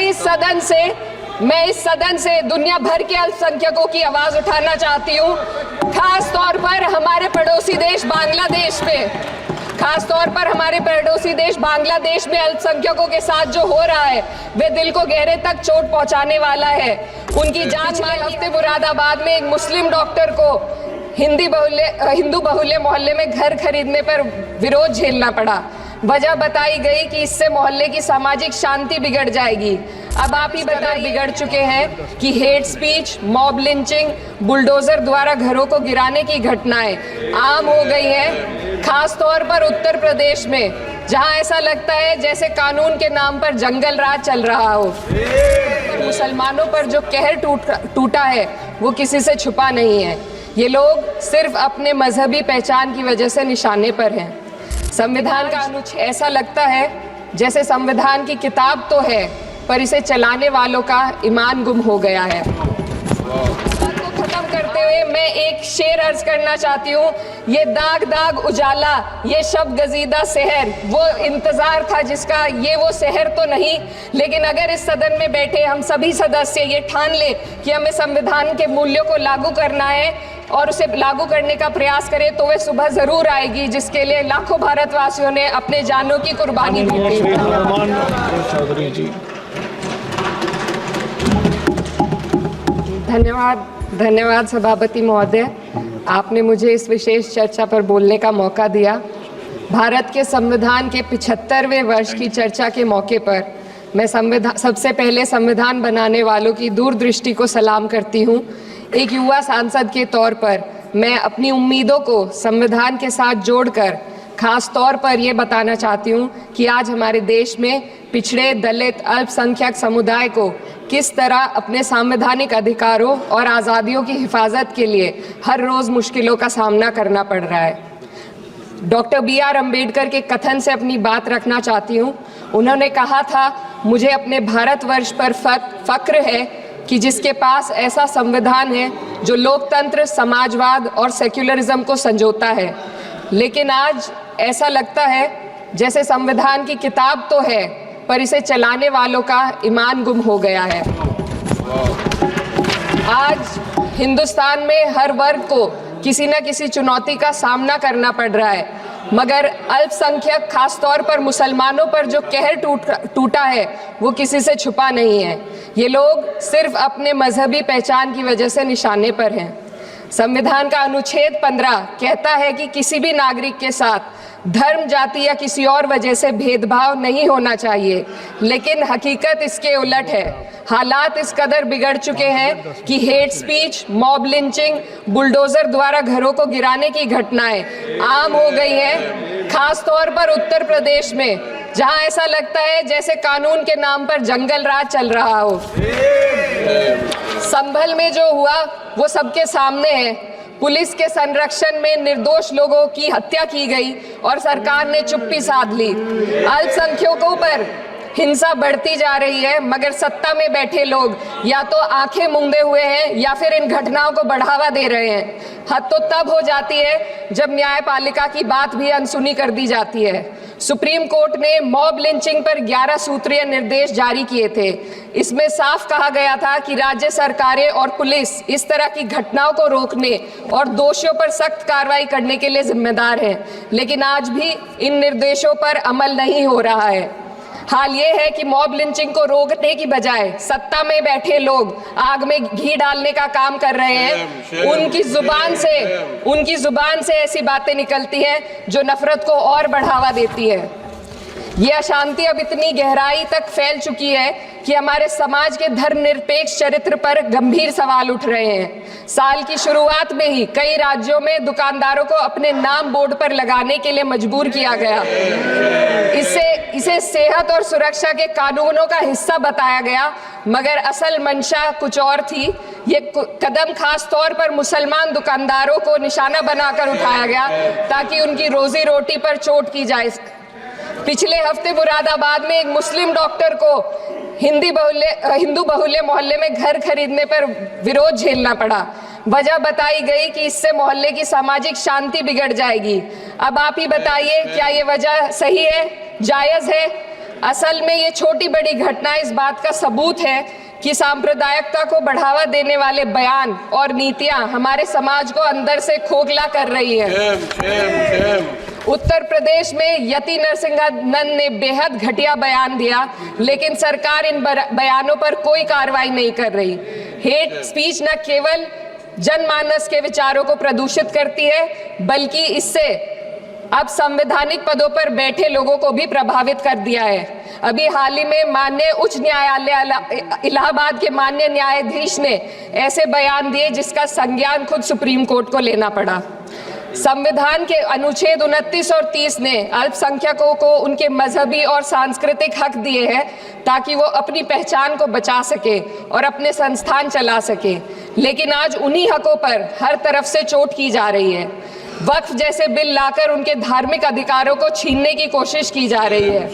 मैं इस सदन से दुनिया भर के अल्पसंख्यकों की आवाज उठाना चाहती हूँ, खास तौर पर हमारे पड़ोसी देश बांग्लादेश में अल्पसंख्यकों के साथ जो हो रहा है वे दिल को गहरे तक चोट पहुंचाने वाला है। उनकी जांच के हफ्ते मुरादाबाद में एक मुस्लिम डॉक्टर को हिंदू बहुल्य मोहल्ले में घर खरीदने पर विरोध झेलना पड़ा। वजह बताई गई कि इससे मोहल्ले की सामाजिक शांति बिगड़ जाएगी। अब आप ही बताइए, बिगड़ चुके हैं कि hate speech, mob lynching, bulldozer द्वारा घरों को गिराने की घटनाएं आम हो गई हैं, खास तौर पर उत्तर प्रदेश में, जहां ऐसा लगता है जैसे कानून के नाम पर जंगल राज चल रहा हो। मुसलमानों पर जो कहर टूटा है वो किसी से छुपा नहीं है। ये लोग सिर्फ अपने मजहबी पहचान की वजह से निशाने पर हैं। संविधान का अनुच्छेद, ऐसा लगता है जैसे संविधान की किताब तो है पर इसे चलाने वालों का ईमान गुम हो गया है। को खत्म करते हुए मैं एक शेर अर्ज करना चाहती हूँ। ये दाग दाग उजाला, ये शब गजीदा शहर, वो इंतजार था जिसका, ये वो शहर तो नहीं। लेकिन अगर इस सदन में बैठे हम सभी सदस्य ये ठान ले कि हमें संविधान के मूल्यों को लागू करना है और उसे लागू करने का प्रयास करें, तो वह सुबह जरूर आएगी जिसके लिए लाखों भारतवासियों ने अपने जानों की कुर्बानी दी। धन्यवाद सभापति महोदय, आपने मुझे इस विशेष चर्चा पर बोलने का मौका दिया। भारत के संविधान के 75वें वर्ष की चर्चा के मौके पर मैं सबसे पहले संविधान बनाने वालों की दूरदृष्टि को सलाम करती हूँ। एक युवा सांसद के तौर पर मैं अपनी उम्मीदों को संविधान के साथ जोड़कर खास तौर पर ये बताना चाहती हूँ कि आज हमारे देश में पिछड़े, दलित, अल्पसंख्यक समुदाय को किस तरह अपने संवैधानिक अधिकारों और आज़ादियों की हिफाजत के लिए हर रोज़ मुश्किलों का सामना करना पड़ रहा है। Doctor B.R. अम्बेडकर के कथन से अपनी बात रखना चाहती हूँ। उन्होंने कहा था, मुझे अपने भारतवर्ष पर फक्र है कि जिसके पास ऐसा संविधान है जो लोकतंत्र, समाजवाद और सेक्युलरिज्म को संजोता है। लेकिन आज ऐसा लगता है जैसे संविधान की किताब तो है पर इसे चलाने वालों का ईमान गुम हो गया है। आज हिंदुस्तान में हर वर्ग को किसी न किसी चुनौती का सामना करना पड़ रहा है, मगर अल्पसंख्यक, खास तौर पर मुसलमानों पर जो कहर टूटा है वो किसी से छुपा नहीं है। ये लोग सिर्फ अपने मजहबी पहचान की वजह से निशाने पर हैं। संविधान का अनुच्छेद 15 कहता है कि किसी भी नागरिक के साथ धर्म, जाति या किसी और वजह से भेदभाव नहीं होना चाहिए, लेकिन हकीकत इसके उलट है। हालात इस कदर बिगड़ चुके हैं कि hate speech, mob lynching, bulldozer द्वारा घरों को गिराने की घटनाएं आम हो गई हैं, खास तौर पर उत्तर प्रदेश में, जहां ऐसा लगता है जैसे कानून के नाम पर जंगल राज चल रहा हो। संभल में जो हुआ वो सबके सामने है। पुलिस के संरक्षण में निर्दोष लोगों की हत्या की गई और सरकार ने चुप्पी साध ली। अल्पसंख्यकों पर हिंसा बढ़ती जा रही है, मगर सत्ता में बैठे लोग या तो आंखें मूंदे हुए हैं या फिर इन घटनाओं को बढ़ावा दे रहे हैं। हद तो तब हो जाती है जब न्यायपालिका की बात भी अनसुनी कर दी जाती है। सुप्रीम कोर्ट ने मॉब लिंचिंग पर 11 सूत्रीय निर्देश जारी किए थे। इसमें साफ कहा गया था कि राज्य सरकारें और पुलिस इस तरह की घटनाओं को रोकने और दोषियों पर सख्त कार्रवाई करने के लिए जिम्मेदार हैं, लेकिन आज भी इन निर्देशों पर अमल नहीं हो रहा है। हाल ये है कि मॉब लिंचिंग को रोकने की बजाय सत्ता में बैठे लोग आग में घी डालने का काम कर रहे हैं। उनकी जुबान से ऐसी बातें निकलती हैं जो नफरत को और बढ़ावा देती है। ये अशांति अब इतनी गहराई तक फैल चुकी है कि हमारे समाज के धर्मनिरपेक्ष चरित्र पर गंभीर सवाल उठ रहे हैं। साल की शुरुआत में ही कई राज्यों में दुकानदारों को अपने नाम बोर्ड पर लगाने के लिए मजबूर किया गया। इसे सेहत और सुरक्षा के कानूनों का हिस्सा बताया गया, मगर असल मंशा कुछ और थी। ये कदम खास तौर पर मुसलमान दुकानदारों को निशाना बनाकर उठाया गया ताकि उनकी रोजी रोटी पर चोट की जाए। पिछले हफ्ते मुरादाबाद में एक मुस्लिम डॉक्टर को हिंदू बहुल्य मोहल्ले में घर खरीदने पर विरोध झेलना पड़ा। वजह बताई गई कि इससे मोहल्ले की सामाजिक शांति बिगड़ जाएगी। अब आप ही बताइए, क्या ये वजह सही है, जायज है? असल में ये छोटी बड़ी घटना इस बात का सबूत है कि सांप्रदायिकता को बढ़ावा देने वाले बयान और नीतियां हमारे समाज को अंदर से खोखला कर रही है। उत्तर प्रदेश में यति नरसिंहानंद ने बेहद घटिया बयान दिया, लेकिन सरकार इन बयानों पर कोई कार्रवाई नहीं कर रही। हेट स्पीच न केवल जनमानस के विचारों को प्रदूषित करती है, बल्कि इससे अब संवैधानिक पदों पर बैठे लोगों को भी प्रभावित कर दिया है। अभी हाल ही में माननीय उच्च न्यायालय इलाहाबाद के माननीय न्यायाधीश ने ऐसे बयान दिए जिसका संज्ञान खुद सुप्रीम कोर्ट को लेना पड़ा। संविधान के अनुच्छेद 29 और 30 ने अल्पसंख्यकों को उनके मजहबी और सांस्कृतिक हक दिए हैं ताकि वो अपनी पहचान को बचा सके और अपने संस्थान चला सके, लेकिन आज उन्हीं हकों पर हर तरफ से चोट की जा रही है। वक्फ जैसे बिल लाकर उनके धार्मिक अधिकारों को छीनने की कोशिश की जा रही है।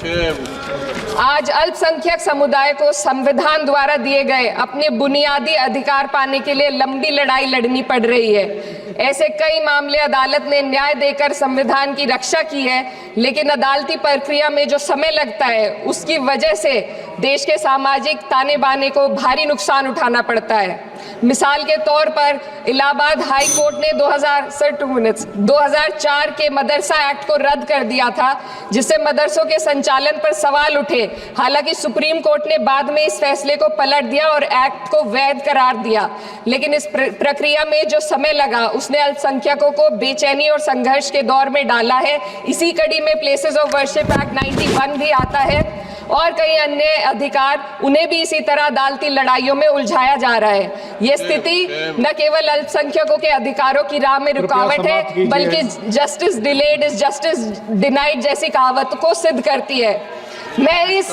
आज अल्पसंख्यक समुदाय को संविधान द्वारा दिए गए अपने बुनियादी अधिकार पाने के लिए लंबी लड़ाई लड़नी पड़ रही है। ऐसे कई मामले अदालत ने न्याय देकर संविधान की रक्षा की है, लेकिन अदालती प्रक्रिया में जो समय लगता है उसकी वजह से देश के सामाजिक ताने बाने को भारी नुकसान उठाना पड़ता है। मिसाल के तौर पर इलाहाबाद हाई कोर्ट ने 2004 के मदरसा एक्ट को रद्द कर दिया था, जिससे मदरसों के संचालन पर सवाल उठे। हालांकि सुप्रीम कोर्ट ने बाद में इस फैसले को पलट दिया और एक्ट को वैध करार दिया, लेकिन इस प्रक्रिया में जो समय लगा उसने अल्पसंख्यकों को बेचैनी और संघर्ष के दौर में डाला है। इसी कड़ी में प्लेसेस ऑफ वर्शिप एक्ट 91 भी आता है और कई अन्य अधिकार, उन्हें भी इसी तरह अदालती लड़ाइयों में उलझाया जा रहा है। ये स्थिति न केवल अल्पसंख्यकों के अधिकारों की राह में रुकावट है, बल्कि justice delayed is justice denied जैसी कहावत को सिद्ध करती है। मैं इस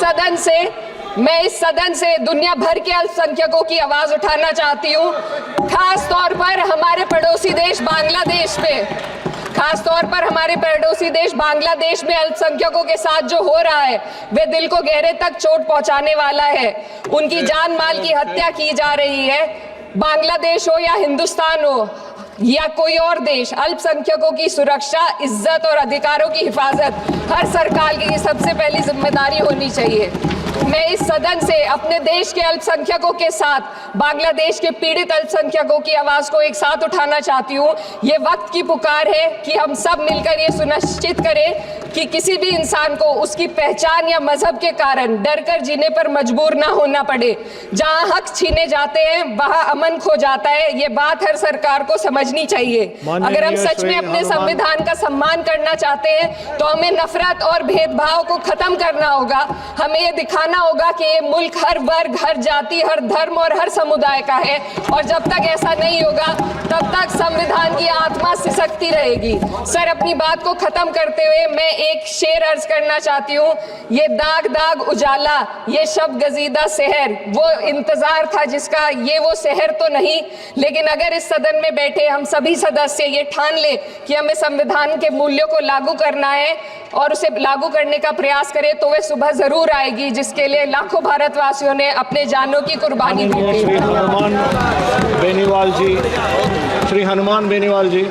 सदन से दुनिया भर के अल्पसंख्यकों की आवाज उठाना चाहती हूँ, खास तौर पर हमारे पड़ोसी देश बांग्लादेश में अल्पसंख्यकों के साथ जो हो रहा है वे दिल को गहरे तक चोट पहुंचाने वाला है। उनकी जान माल की हत्या की जा रही है। बांग्लादेश हो या हिंदुस्तान हो या कोई और देश, अल्पसंख्यकों की सुरक्षा, इज्जत और अधिकारों की हिफाजत हर सरकार की सबसे पहली जिम्मेदारी होनी चाहिए। मैं इस सदन से अपने देश के अल्पसंख्यकों के साथ बांग्लादेश के पीड़ित अल्पसंख्यकों की आवाज को एक साथ उठाना चाहती हूँ। ये वक्त की पुकार है कि हम सब मिलकर ये सुनिश्चित करें कि किसी भी इंसान को उसकी पहचान या मजहब के कारण डर कर जीने पर मजबूर ना होना पड़े। जहाँ हक छीने जाते हैं वहाँ अमन खो जाता है। ये बात हर सरकार को समझनी चाहिए। अगर हम सच में अपने संविधान का सम्मान करना चाहते हैं तो हमें नफरत और भेदभाव को खत्म करना होगा। हमें ये दिखाना होगा कि ये मुल्क हर वर्ग, हर जाति, हर धर्म और हर समुदाय का है, और जब तक ऐसा नहीं होगा तब तक संविधान की आत्मा सिसकती रहेगी। सर, अपनी बात को खत्म करते हुए मैं एक शेर अर्ज करना चाहती हूँ। ये दाग दाग उजाला, ये शब गजीदा शहर, वो इंतजार था जिसका, ये वो शहर तो नहीं। लेकिन अगर इस सदन में बैठे हम सभी सदस्य ये ठान ले कि हमें संविधान के मूल्यों को लागू करना है और उसे लागू करने का प्रयास करें, तो वह सुबह जरूर आएगी जिसके लिए लाखों भारतवासियों ने अपने जानों की कुर्बानी दी। श्री हनुमान बेनीवाल जी